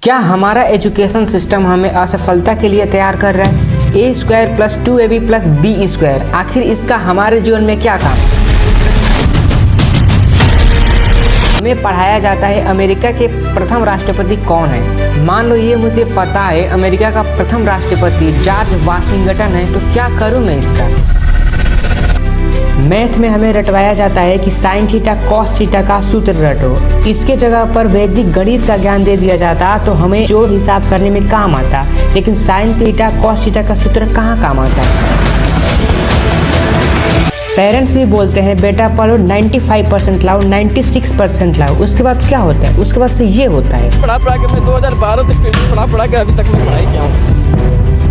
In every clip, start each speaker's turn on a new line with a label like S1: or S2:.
S1: क्या हमारा education system हमें असफलता के लिए तैयार कर रहा है? A² + 2AB + B², आखिर इसका हमारे जीवन में क्या काम? हमें पढ़ाया जाता है अमेरिका के प्रथम राष्ट्रपति कौन है। मान लो ये मुझे पता है अमेरिका का प्रथम राष्ट्रपति जॉर्ज वाशिंगटन है, तो क्या करूँ मैं इसका? मैथ में हमें रटवाया जाता है कि sin थीटा cos थीटा का सूत्र रटो। इसके जगह पर वैदिक गणित का ज्ञान दे दिया जाता तो हमें जोड़ हिसाब करने में काम आता, लेकिन sin थीटा cos थीटा का सूत्र कहाँ काम आता है? पेरेंट्स भी बोलते हैं बेटा पढ़ो 95% लाओ, 96% लाओ। उसके बाद क्या होता है? उसके बाद से ये होता है,
S2: पढ़ा के मैं 2012 से पढ़ा के अभी तक मैं पढ़ाई किया हूँ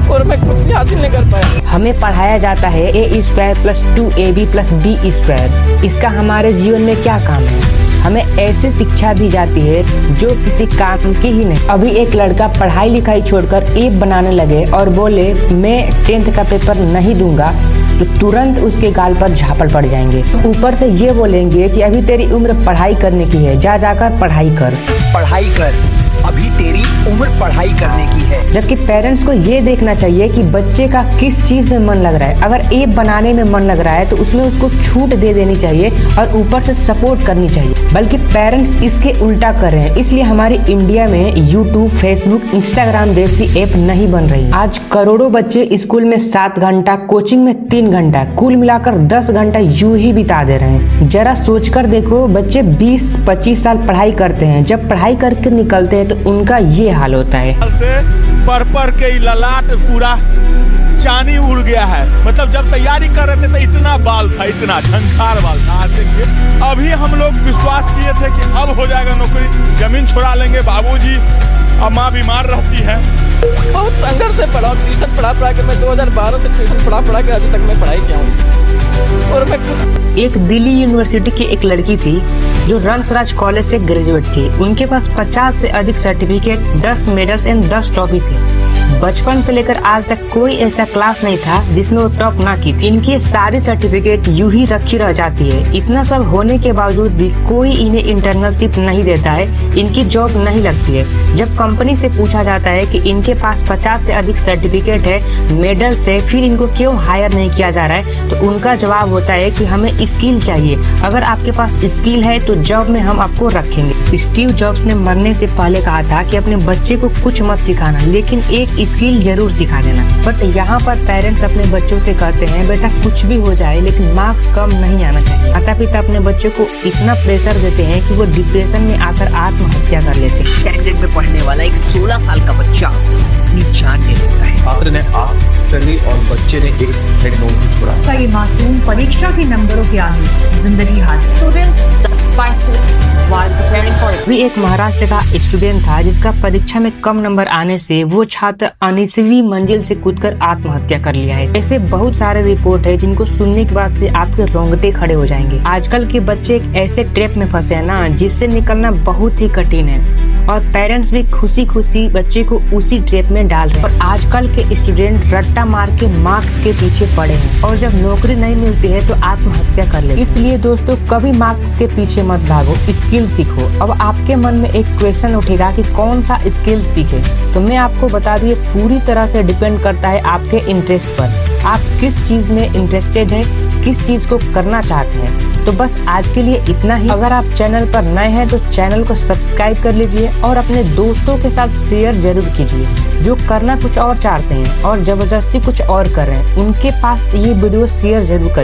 S2: और मैं कुछ भी हासिल नहीं कर पाया।
S1: हमें पढ़ाया जाता है A² + 2AB + B²। इसका हमारे जीवन में क्या काम है? हमें ऐसी शिक्षा दी जाती है जो किसी काम की ही नहीं। अभी एक लड़का पढ़ाई लिखाई छोड़कर ऐप बनाने लगे और बोले मैं 10th का पेपर नहीं दूंगा, तो तुरंत उसके गाल पर झापड़ पड़ जाएंगे। ऊपर से ये बोलेंगे कि अभी तेरी उम्र पढ़ाई करने की है, जाकर पढ़ाई कर।
S3: पढ़ाई कर, अभी तेरी उम्र पढ़ाई करने की है।
S1: जबकि पेरेंट्स को ये देखना चाहिए कि बच्चे का किस चीज में मन लग रहा है। अगर ऐप बनाने में मन लग रहा है तो उसमें उसको छूट दे देनी चाहिए और ऊपर से सपोर्ट करनी चाहिए, बल्कि पेरेंट्स इसके उल्टा कर रहे हैं। इसलिए हमारी इंडिया में यूट्यूब, फेसबुक, इंस्टाग्राम जैसी ऐप नहीं बन रही। आज करोड़ों बच्चे स्कूल में 7 घंटा, कोचिंग में 3 घंटा, कुल मिलाकर 10 घंटा यूं ही बिता दे रहे हैं। जरा सोचकर देखो, बच्चे 20-25 साल पढ़ाई करते हैं, जब पढ़ाई करके निकलते हैं तो उनका ये हाल होता है।
S4: से पर के ललाट पूरा चानी उड़ गया है। मतलब जब तैयारी कर रहे थे तो इतना बाल था, इतना झंखार बाल था। आज देखिए, अभी हम लोग विश्वास किए थे कि अब हो जाएगा नौकरी, जमीन छोड़ा लेंगे बाबूजी, अब माँ बीमार रहती है।
S2: बहुत संघर्ष से पढ़ा, ट्यूशन पढ़ा के मैं 2012 से ट्यूशन पढ़ा के अभी तक मैं पढ़ाई किया हूँ और मैं कुछ।
S1: एक दिल्ली यूनिवर्सिटी की एक लड़की थी जो रंसराज कॉलेज से ग्रेजुएट थी। उनके पास 50 से अधिक सर्टिफिकेट, 10 मेडल्स एंड 10 ट्रॉफी थी। बचपन से लेकर आज तक कोई ऐसा क्लास नहीं था जिसमें वो टॉप ना की थी। इनकी सारी सर्टिफिकेट यूं ही रखी रह जाती है। इतना सब होने के बावजूद भी कोई इन्हें इंटर्नशिप नहीं देता है, इनकी जॉब नहीं लगती है। जब कंपनी से पूछा जाता है कि इनके पास 50 से अधिक सर्टिफिकेट है, मेडल्स है, फिर इनको क्यों हायर नहीं किया जा रहा है, तो उनका जवाब होता है कि हमें स्किल चाहिए। अगर आपके पास स्किल है तो जॉब में हम आपको रखेंगे। स्टीव जॉब्स ने मरने से पहले कहा था कि अपने बच्चे को कुछ मत सिखाना, लेकिन एक स्किल जरूर सिखा देना। बट यहाँ पर पेरेंट्स अपने बच्चों से कहते हैं बेटा कुछ भी हो जाए लेकिन मार्क्स कम नहीं आना चाहिए। माता पिता अपने बच्चों को इतना प्रेशर देते हैं कि वो डिप्रेशन में आकर आत्महत्या कर लेते हैं।
S5: सेकंड में पढ़ने वाला एक 16 साल का बच्चा अपनी जान ले लेता है।
S6: छात्र ने आग कर ली और बच्चे ने एक हेड नोट को छोड़ा।
S7: ये मासूम परीक्षा के नंबरों के आगे जिंदगी हार।
S1: भी एक महाराष्ट्र का स्टूडेंट था जिसका परीक्षा में कम नंबर आने से वो छात्र 19वीं मंजिल से कूदकर आत्महत्या कर लिया है। ऐसे बहुत सारे रिपोर्ट है जिनको सुनने के बाद से आपके रोंगटे खड़े हो जाएंगे। आजकल के बच्चे एक ऐसे ट्रैप में फंसे हैं ना जिससे निकलना बहुत ही कठिन है, और पेरेंट्स भी खुशी खुशी बच्चे को उसी ट्रैप में डाल रहे हैं। और आजकल के स्टूडेंट रट्टा मार के मार्क्स के पीछे पड़े हैं और जब नौकरी नहीं मिलती है तो आत्महत्या कर लेते। इसलिए दोस्तों कभी मार्क्स के पीछे मत भागो, स्किल सीखो। अब आपके मन में एक क्वेश्चन उठेगा कि कौन सा स्किल सीखे, तो मैं आपको बता दूं ये पूरी तरह से डिपेंड करता है आपके इंटरेस्ट पर। आप किस चीज में इंटरेस्टेड है, किस चीज को करना चाहते हैं। तो बस आज के लिए इतना ही। अगर आप चैनल पर नए हैं तो चैनल को सब्सक्राइब कर लीजिए और अपने दोस्तों के साथ शेयर जरूर कीजिए जो करना कुछ और चाहते हैं और जबरदस्ती कुछ और कर रहे हैं, उनके पास ये वीडियो शेयर जरूर करें।